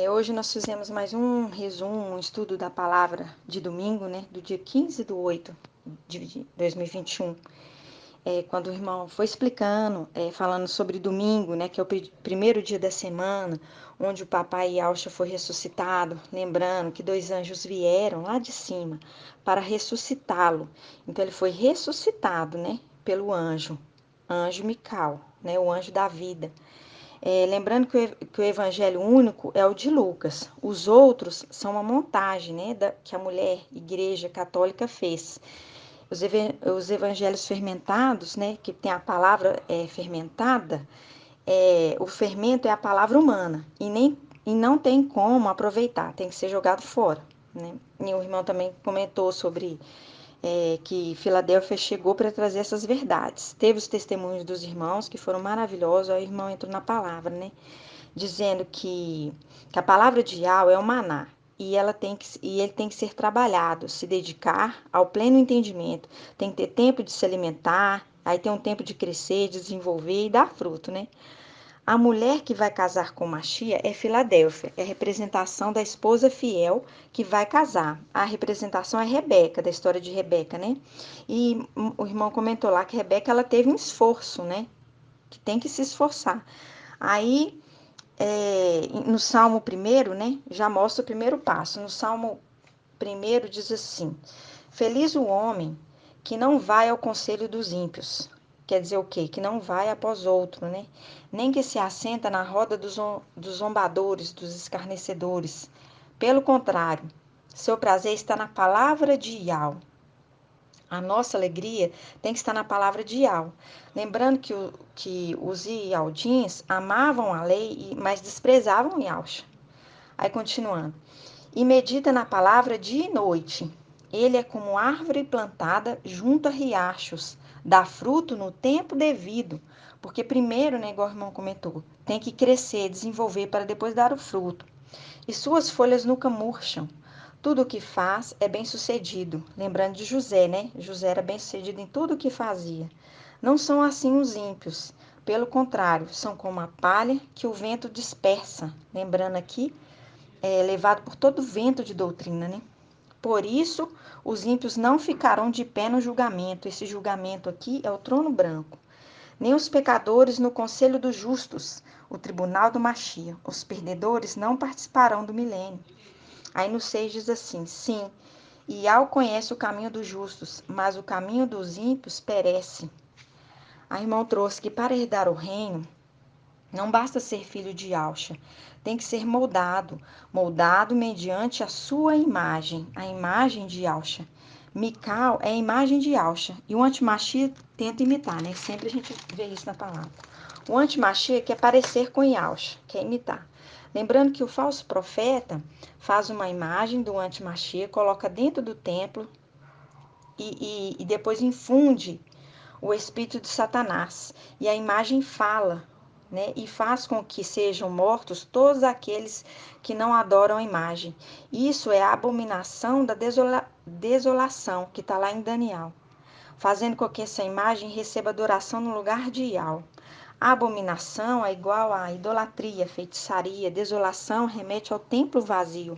Hoje nós fizemos mais um resumo, um estudo da palavra de domingo, né, do dia 15/8 de 2021. Quando o irmão foi explicando, falando sobre domingo, né, que é o primeiro dia da semana, onde o papai Yahshua foi ressuscitado, lembrando que 2 anjos vieram lá de cima para ressuscitá-lo. Então ele foi ressuscitado, né, pelo anjo Mical, né, o anjo da vida. Lembrando que o evangelho único é o de Lucas. Os outros são uma montagem, né, que a mulher igreja católica fez. Os evangelhos fermentados, né, que tem a palavra fermentada, o fermento é a palavra humana e não tem como aproveitar, tem que ser jogado fora, né? E o irmão também comentou sobre que Filadélfia chegou para trazer essas verdades. Teve os testemunhos dos irmãos que foram maravilhosos. Aí o irmão entrou na palavra, né? Dizendo que a palavra de Yahweh é o maná e ele tem que ser trabalhado, se dedicar ao pleno entendimento, tem que ter tempo de se alimentar, aí tem um tempo de crescer, desenvolver e dar fruto, né? A mulher que vai casar com Machia é Filadélfia, é a representação da esposa fiel que vai casar. A representação é Rebeca, da história de Rebeca, né? E o irmão comentou lá que Rebeca ela teve um esforço, né? Que tem que se esforçar. Aí no Salmo 1, né, já mostra o primeiro passo. No Salmo 1 diz assim: Feliz o homem que não vai ao conselho dos ímpios. Quer dizer o quê? Que não vai após outro, né? Nem que se assenta na roda dos zombadores, dos escarnecedores. Pelo contrário, seu prazer está na palavra de Yahweh. A nossa alegria tem que estar na palavra de Yahweh. Lembrando que os Ialdins amavam a lei, mas desprezavam Yahshua. Aí continuando. E medita na palavra dia e noite. Ele é como árvore plantada junto a riachos, dá fruto no tempo devido. Porque primeiro, né, igual o irmão comentou, tem que crescer, desenvolver para depois dar o fruto. E suas folhas nunca murcham. Tudo o que faz é bem-sucedido. Lembrando de José, né? José era bem-sucedido em tudo o que fazia. Não são assim os ímpios. Pelo contrário, são como a palha que o vento dispersa. Lembrando aqui, levado por todo vento de doutrina, né? Por isso, os ímpios não ficarão de pé no julgamento. Esse julgamento aqui é o trono branco. Nem os pecadores no conselho dos justos, o tribunal do Machia. Os perdedores não participarão do milênio. Aí no 6 diz assim: sim, Iau conhece o caminho dos justos, mas o caminho dos ímpios perece. A irmão trouxe que para herdar o reino, não basta ser filho de Yahshua, tem que ser moldado mediante a sua imagem, a imagem de Yahshua. Mical é a imagem de Yahshua, e o antimachia tenta imitar, né? Sempre a gente vê isso na palavra. O antimachia quer parecer com Yahshua, quer imitar. Lembrando que o falso profeta faz uma imagem do antimachia, coloca dentro do templo e depois infunde o espírito de Satanás. E a imagem fala, né? E faz com que sejam mortos todos aqueles que não adoram a imagem. Isso é a abominação da desolação, que está lá em Daniel, fazendo com que essa imagem receba adoração no lugar de Yahweh. A abominação é igual à idolatria, feitiçaria, desolação remete ao templo vazio.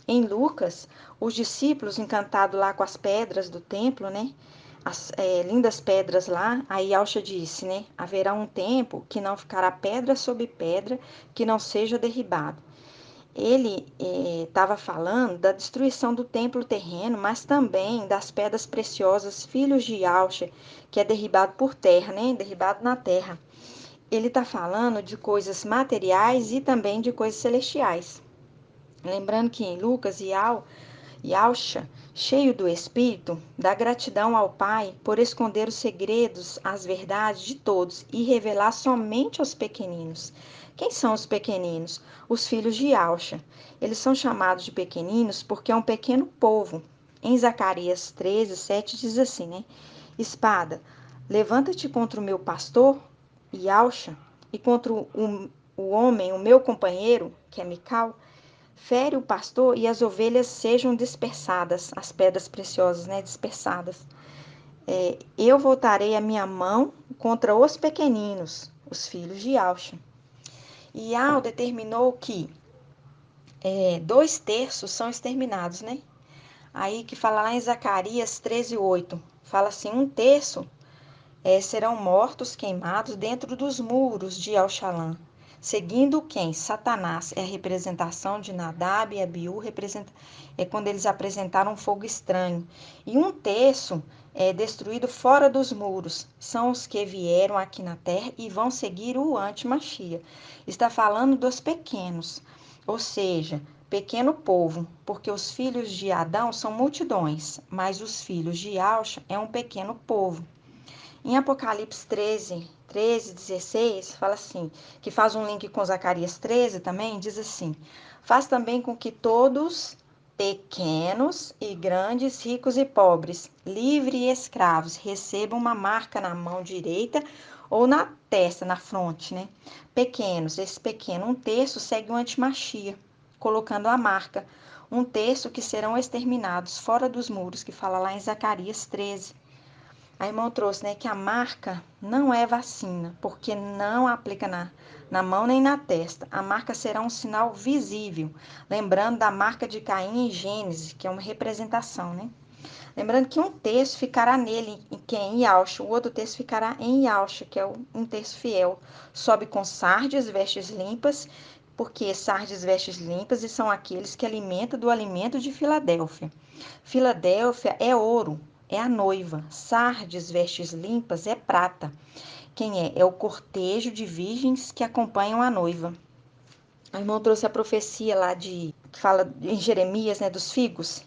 Em Lucas, os discípulos encantados lá com as pedras do templo, né? As lindas pedras lá, aí Yahshua disse, né? Haverá um tempo que não ficará pedra sobre pedra que não seja derribado. Ele estava falando da destruição do templo terreno, mas também das pedras preciosas, filhos de Yahshua, que é derribado por terra, né? Derribado na terra. Ele está falando de coisas materiais e também de coisas celestiais. Lembrando que em Lucas, Yahshua, cheio do Espírito, dá gratidão ao Pai por esconder os segredos, as verdades de todos e revelar somente aos pequeninos. Quem são os pequeninos? Os filhos de Yahshua. Eles são chamados de pequeninos porque é um pequeno povo. Em Zacarias 13:7 diz assim, né? Espada, levanta-te contra o meu pastor, Yahshua, e contra o homem, o meu companheiro, que é Mical. Fere o pastor e as ovelhas sejam dispersadas, as pedras preciosas, né, dispersadas. Eu voltarei a minha mão contra os pequeninos, os filhos de Yahshua. E Yahweh determinou que 2/3 são exterminados, né? Aí que fala lá em Zacarias 13:8, fala assim, 1/3 serão mortos, queimados dentro dos muros de Alxalã. Seguindo quem? Satanás é a representação de Nadab e Abiú, é quando eles apresentaram um fogo estranho. E 1/3 é destruído fora dos muros, são os que vieram aqui na terra e vão seguir o anti-Machia. Está falando dos pequenos, ou seja, pequeno povo, porque os filhos de Adão são multidões, mas os filhos de Alxa é um pequeno povo. Em Apocalipse 13:16, fala assim, que faz um link com Zacarias 13 também, diz assim, faz também com que todos, pequenos e grandes, ricos e pobres, livres e escravos, recebam uma marca na mão direita ou na testa, na fronte, né? Pequenos, esse pequeno, 1/3 segue o antimachia, colocando a marca. 1/3 que serão exterminados fora dos muros, que fala lá em Zacarias 13. A irmã trouxe, né, que a marca não é vacina, porque não aplica na mão nem na testa. A marca será um sinal visível, lembrando da marca de Caim em Gênesis, que é uma representação, né? Lembrando que 1/3 ficará nele, que é em Yalcha, o outro terço ficará em Yalcha, que é o 1/3 fiel. Sobe com sardes, vestes limpas, porque sardes, vestes limpas, e são aqueles que alimentam do alimento de Filadélfia. Filadélfia é ouro, é a noiva. Sardes, vestes limpas, é prata. Quem é? É o cortejo de virgens que acompanham a noiva. A irmã trouxe a profecia lá que fala em Jeremias, né, dos figos.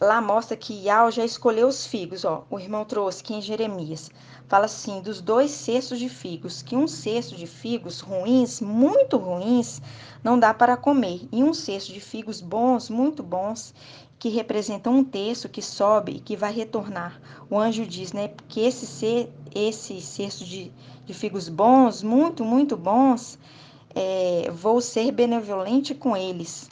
Lá mostra que Iau já escolheu os figos, ó. O irmão trouxe que em Jeremias fala assim, dos 2/6 de figos, que 1/6 de figos ruins, muito ruins, não dá para comer. E 1/6 de figos bons, muito bons, que representam 1/3 que sobe e que vai retornar. O anjo diz, né, que esse cesto de figos bons, muito, muito bons, vou ser benevolente com eles.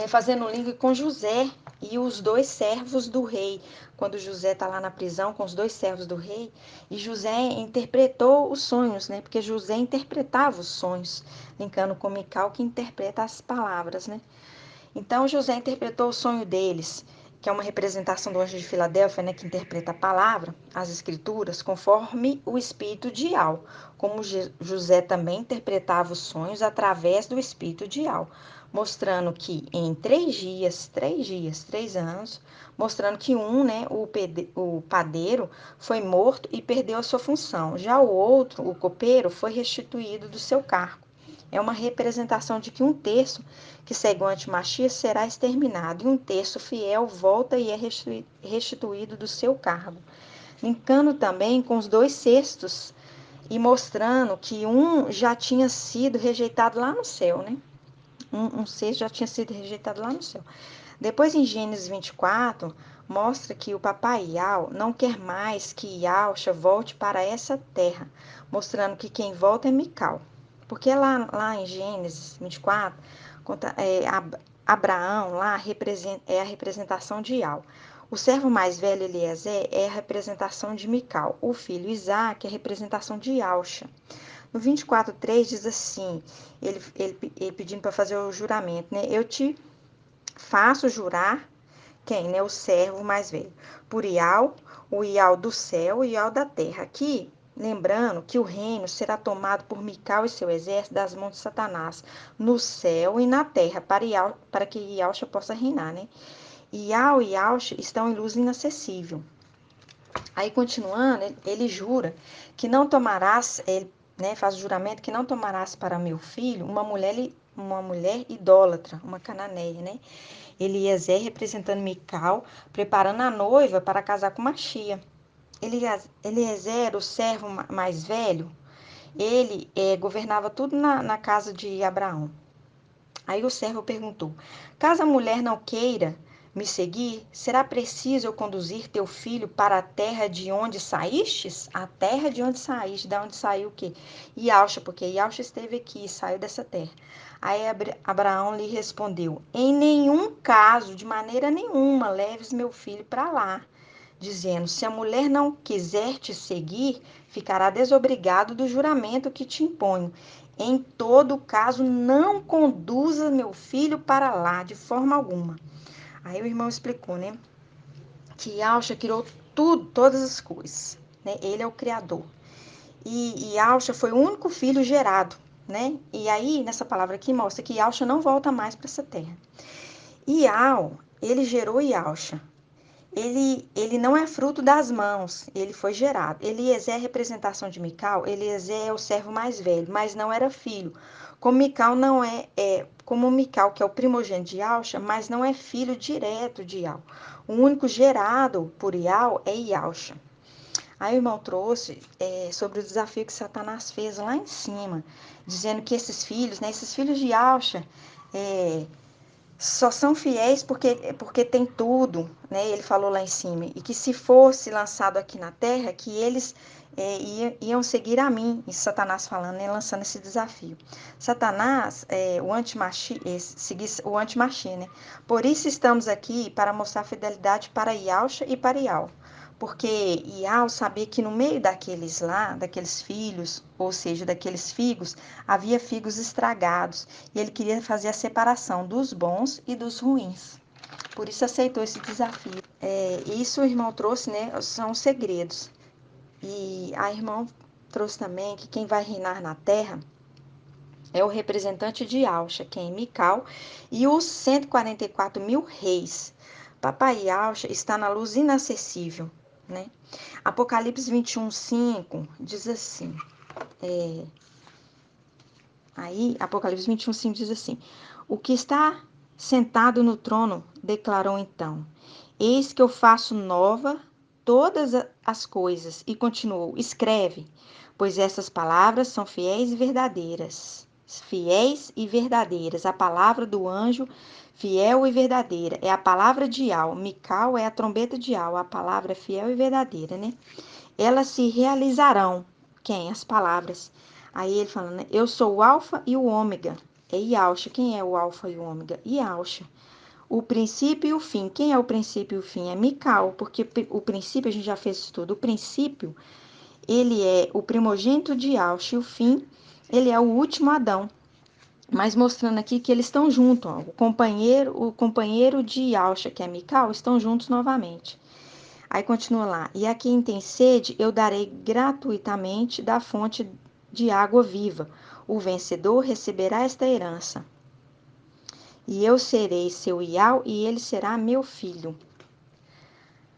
Fazendo um link com José e os 2 servos do rei. Quando José está lá na prisão com os 2 servos do rei, e José interpretou os sonhos, né? Porque José interpretava os sonhos, linkando com Mical, que interpreta as palavras, né? Então José interpretou o sonho deles, que é uma representação do anjo de Filadélfia, né, que interpreta a palavra, as escrituras, conforme o espírito de Iau, como José também interpretava os sonhos através do espírito de Iau, mostrando que em 3 anos, mostrando que né, o padeiro foi morto e perdeu a sua função, já o outro, o copeiro, foi restituído do seu cargo. É uma representação de que 1/3 que segue o antimachia será exterminado, e 1/3 fiel volta e é restituído do seu cargo. Linkando também com os 2/6 e mostrando que um já tinha sido rejeitado lá no céu, né? Um sexto já tinha sido rejeitado lá no céu. Depois, em Gênesis 24, mostra que o papai Iau não quer mais que Iauxa volte para essa terra, mostrando que quem volta é Mical. Porque lá em Gênesis 24, Abraão lá é a representação de Iau. O servo mais velho, Eliezer, é a representação de Mical. O filho Isaac é a representação de Yauxa. No 24:3 diz assim, ele pedindo para fazer o juramento, né? Eu te faço jurar, quem, né? O servo mais velho. Por Iau, o Iau do céu e Iau da terra. Aqui, lembrando que o reino será tomado por Mical e seu exército das mãos de Satanás, no céu e na terra, para que Iauxa possa reinar, né? Iau e Yauxa estão em luz inacessível. Aí, continuando, ele jura que não tomarás, ele, né, faz o juramento que não tomarás para meu filho uma mulher idólatra, uma cananeia, né? Eliezer representando Mical, preparando a noiva para casar com Machia. Eliezer, o servo mais velho, ele governava tudo na casa de Abraão. Aí o servo perguntou: caso a mulher não queira me seguir, será preciso eu conduzir teu filho para a terra de onde saístes? A terra de onde saíste, da onde saiu o quê? Yauxa, porque Yauxa esteve aqui e saiu dessa terra. Aí Abraão lhe respondeu: em nenhum caso, de maneira nenhuma, leves meu filho para lá. Dizendo: se a mulher não quiser te seguir, ficará desobrigado do juramento que te imponho. Em todo caso, não conduza meu filho para lá, de forma alguma. Aí o irmão explicou, né? Que Yahshua criou tudo, todas as coisas, né? Ele é o Criador. E Yahshua foi o único filho gerado, né? E aí, nessa palavra aqui, mostra que Yahshua não volta mais para essa terra. Ial, ele gerou Yahshua. Ele não é fruto das mãos, ele foi gerado. Eliezer é a representação de Mical, Eliezer é o servo mais velho, mas não era filho. Como Mical não como Mical, que é o primogênito de Yahshua, mas não é filho direto de Ial. O único gerado por Ial é Yahshua. Aí o irmão trouxe sobre o desafio que Satanás fez lá em cima, dizendo que esses filhos, né, esses filhos de Yahshua, só são fiéis porque tem tudo, né? Ele falou lá em cima. E que se fosse lançado aqui na terra, que eles iam seguir a mim. Isso Satanás falando, né? Lançando esse desafio. Satanás, o anti-Machia, né? Por isso estamos aqui para mostrar fidelidade para Yahshua e para Ial. Porque Ial sabia que no meio daqueles lá, daqueles filhos, ou seja, daqueles figos, havia figos estragados. E ele queria fazer a separação dos bons e dos ruins. Por isso aceitou esse desafio. Isso o irmão trouxe, né? São segredos. E a irmã trouxe também que quem vai reinar na terra é o representante de Yahshua, quem é Mical, e os 144 mil reis. Papai Yahshua está na luz inacessível, né? Apocalipse 21, 5 diz assim. Apocalipse 21, 5 diz assim: O que está sentado no trono declarou então: Eis que eu faço nova todas as coisas. E continuou: Escreve, pois essas palavras são fiéis e verdadeiras. Fiéis e verdadeiras. A palavra do anjo, fiel e verdadeira. É a palavra de Ial. Mical é a trombeta de Ial. A palavra é fiel e verdadeira, né? Elas se realizarão. Quem? As palavras. Aí ele falando, né? Eu sou o alfa e o ômega. É Yahshua. Quem é o alfa e o ômega? Yahshua. O princípio e o fim. Quem é o princípio e o fim? É Mical, porque o princípio, a gente já fez isso tudo. O princípio, ele é o primogênito de Yahshua e o fim, ele é o último Adão. Mas mostrando aqui que eles estão juntos, ó. O companheiro de Yahshua, que é Mical, estão juntos novamente. Aí continua lá. E a quem tem sede, eu darei gratuitamente da fonte de água viva. O vencedor receberá esta herança. E eu serei seu Ial e ele será meu filho.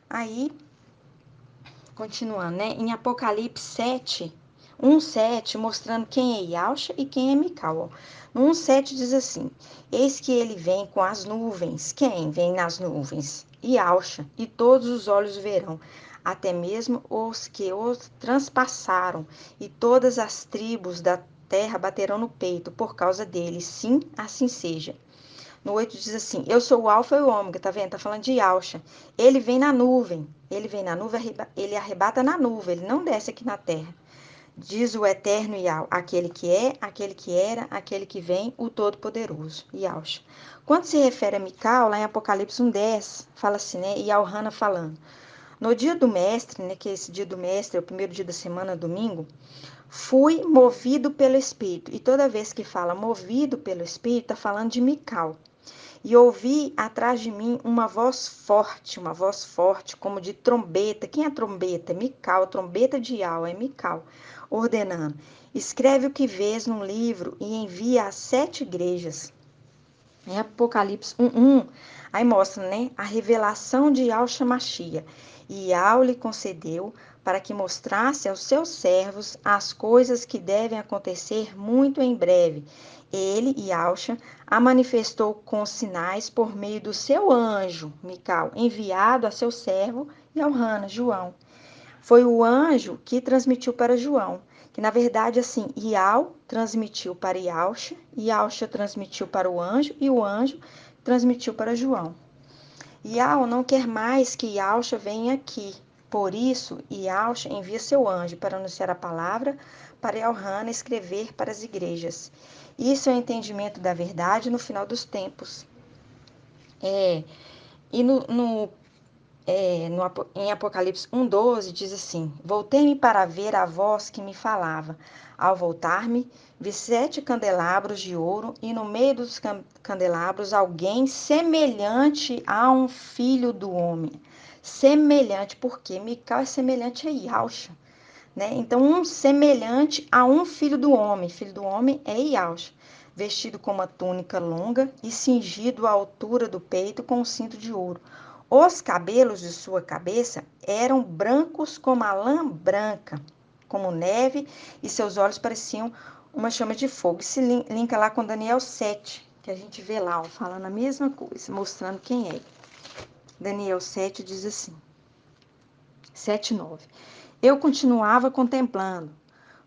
Aí, continuando, né? Em Apocalipse 7, 1:7, mostrando quem é Yahshua e quem é Mical. No 1:7 diz assim: Eis que ele vem com as nuvens. Quem vem nas nuvens? Yahshua, e todos os olhos o verão, até mesmo os que os transpassaram, e todas as tribos da terra baterão no peito por causa dele. Sim, assim seja. No 8 diz assim: Eu sou o Alfa e o Ômega, tá vendo? Tá falando de Yahshua. Ele vem na nuvem. Ele vem na nuvem, ele arrebata na nuvem, ele não desce aqui na terra. Diz o eterno Yahweh, aquele que é, aquele que era, aquele que vem, o Todo-Poderoso, Yahshua. Quando se refere a Mical, lá em Apocalipse 1:10, fala assim, né? E Alhana falando. No dia do mestre, né? Que esse dia do mestre é o primeiro dia da semana, domingo. Fui movido pelo Espírito. E toda vez que fala movido pelo Espírito, está falando de Mical. E ouvi atrás de mim uma voz forte, como de trombeta. Quem é trombeta? Mical, trombeta de Ial, é Mical, ordenando: Escreve o que vês num livro e envia às 7 igrejas. Em Apocalipse 1:1, aí mostra, né, a revelação de Yahshua Mashiach. E Yahweh lhe concedeu para que mostrasse aos seus servos as coisas que devem acontecer muito em breve. Ele, Yahshua, a manifestou com sinais por meio do seu anjo, Mical, enviado a seu servo Yohana, João. Foi o anjo que transmitiu para João, que na verdade assim, Ial transmitiu para Yahshua, Yahshua transmitiu para o anjo e o anjo transmitiu para João. Ial não quer mais que Yahshua venha aqui. Por isso, Yahshua envia seu anjo para anunciar a palavra, para Yohana escrever para as igrejas. Isso é o entendimento da verdade no final dos tempos. E no Em Apocalipse 1:12 diz assim: Voltei-me para ver a voz que me falava. Ao voltar-me, vi 7 candelabros de ouro, e no meio dos candelabros alguém semelhante a um filho do homem. Semelhante, porque Mical é semelhante a Yahshua, né? Então, um semelhante a um filho do homem. Filho do homem é Yahshua, vestido com uma túnica longa e cingido à altura do peito com um cinto de ouro. Os cabelos de sua cabeça eram brancos como a lã branca, como neve, e seus olhos pareciam uma chama de fogo. Isso linka lá com Daniel 7, que a gente vê lá, ó, falando a mesma coisa, mostrando quem é. Daniel 7 diz assim, 7:9. Eu continuava contemplando.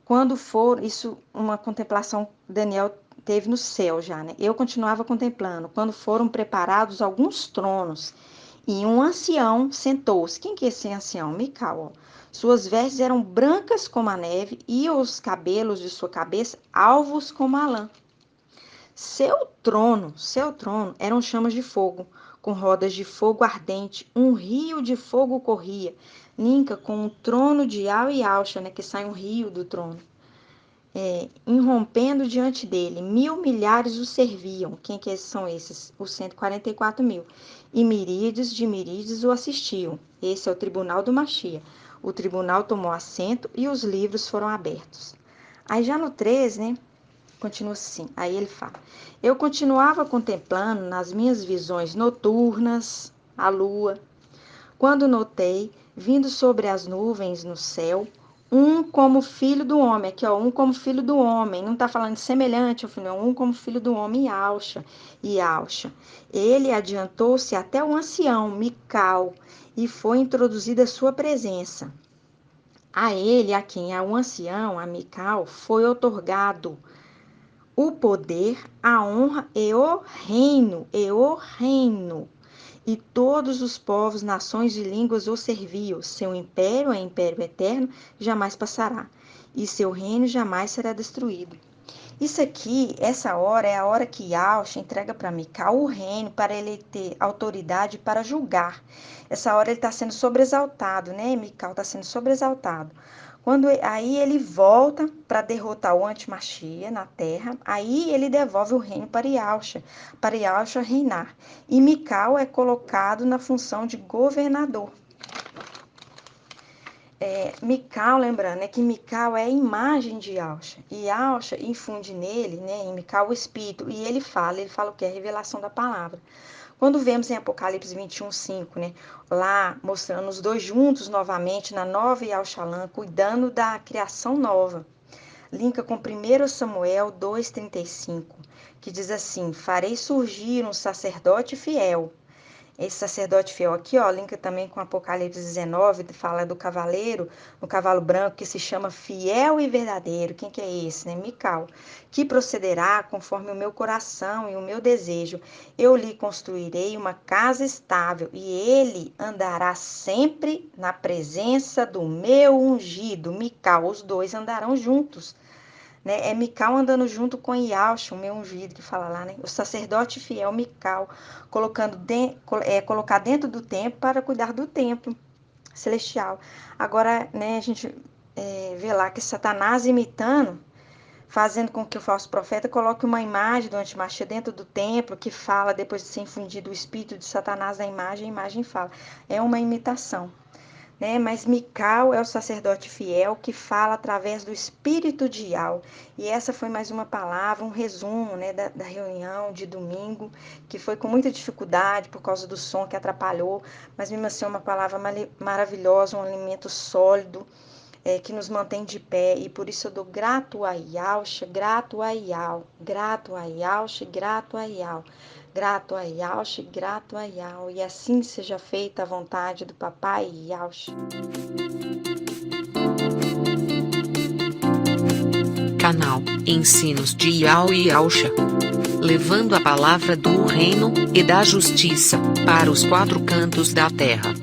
Quando for, isso, uma contemplação Daniel teve no céu já, né? Eu continuava contemplando. Quando foram preparados alguns tronos, e um ancião sentou-se. Quem que é esse ancião? Mical. Ó. Suas vestes eram brancas como a neve e os cabelos de sua cabeça alvos como a lã. Seu trono eram chamas de fogo, com rodas de fogo ardente. Um rio de fogo corria. Linka com um trono de Al e Alcha, né? Que sai um rio do trono. Irrompendo diante dele, 1.000 milhares o serviam. Quem que são esses? Os 144 mil. E miríades de miríades o assistiam. Esse é o tribunal do Machia. O tribunal tomou assento e os livros foram abertos. Aí já no 13, né? Continua assim. Aí ele fala: Eu continuava contemplando nas minhas visões noturnas a lua, quando notei, vindo sobre as nuvens no céu, um como filho do homem. Aqui, ó, um como filho do homem. Não está falando de semelhante ao filho, não. Um como filho do homem, e Alcha. Ele adiantou-se até o ancião, Mical, e foi introduzida a sua presença. A ele, a quem? A um ancião, a Mical, foi otorgado o poder, a honra e o reino, E todos os povos, nações e línguas o serviam. Seu império é império eterno, jamais passará. E seu reino jamais será destruído. Isso aqui, essa hora, é a hora que Yahshua entrega para Mical o reino, para ele ter autoridade para julgar. Essa hora ele está sendo sobreexaltado, né? Mical está sendo sobreexaltado. Aí ele volta para derrotar o antimachia na terra, aí ele devolve o reino para Yahshua reinar. E Mical é colocado na função de governador. Mical, lembrando, que Mical é a imagem de Yahshua. E Yahshua infunde nele, né, em Mical, o Espírito. E ele fala o que é a revelação da palavra. Quando vemos em Apocalipse 21:5, né, lá mostrando os dois juntos novamente na nova Yahushalã, cuidando da criação nova. Linka com 1 Samuel 2:35, que diz assim: Farei surgir um sacerdote fiel. Esse sacerdote fiel aqui, ó, linka também com Apocalipse 19, fala do cavaleiro, no cavalo branco, que se chama fiel e verdadeiro. Quem que é esse, né? Mical. Que procederá conforme o meu coração e o meu desejo. Eu lhe construirei uma casa estável e ele andará sempre na presença do meu ungido. Mical, os dois andarão juntos. Né? É Mical andando junto com Yahshua, o meu ungido, que fala lá, né? O sacerdote fiel Mical, colocar dentro do templo para cuidar do templo celestial. Agora, né, a gente vê lá que Satanás imitando, fazendo com que o falso profeta coloque uma imagem do antimachia dentro do templo, que fala, depois de ser infundido o espírito de Satanás na imagem, a imagem fala. É uma imitação. Né? Mas Mical é o sacerdote fiel que fala através do espírito de Yahweh. E essa foi mais uma palavra, um resumo, né, da reunião de domingo, que foi com muita dificuldade por causa do som que atrapalhou, mas mesmo assim uma palavra maravilhosa, um alimento sólido, que nos mantém de pé. E por isso eu dou grato a Yahshua, grato a Yahweh, grato a Yahshua, grato a Yahweh. Grato a Yahshua, grato a Yahweh. E assim seja feita a vontade do Papai Yahshua. Canal Ensinos de Yahweh e Yahshua, levando a palavra do reino e da justiça para os 4 cantos da terra.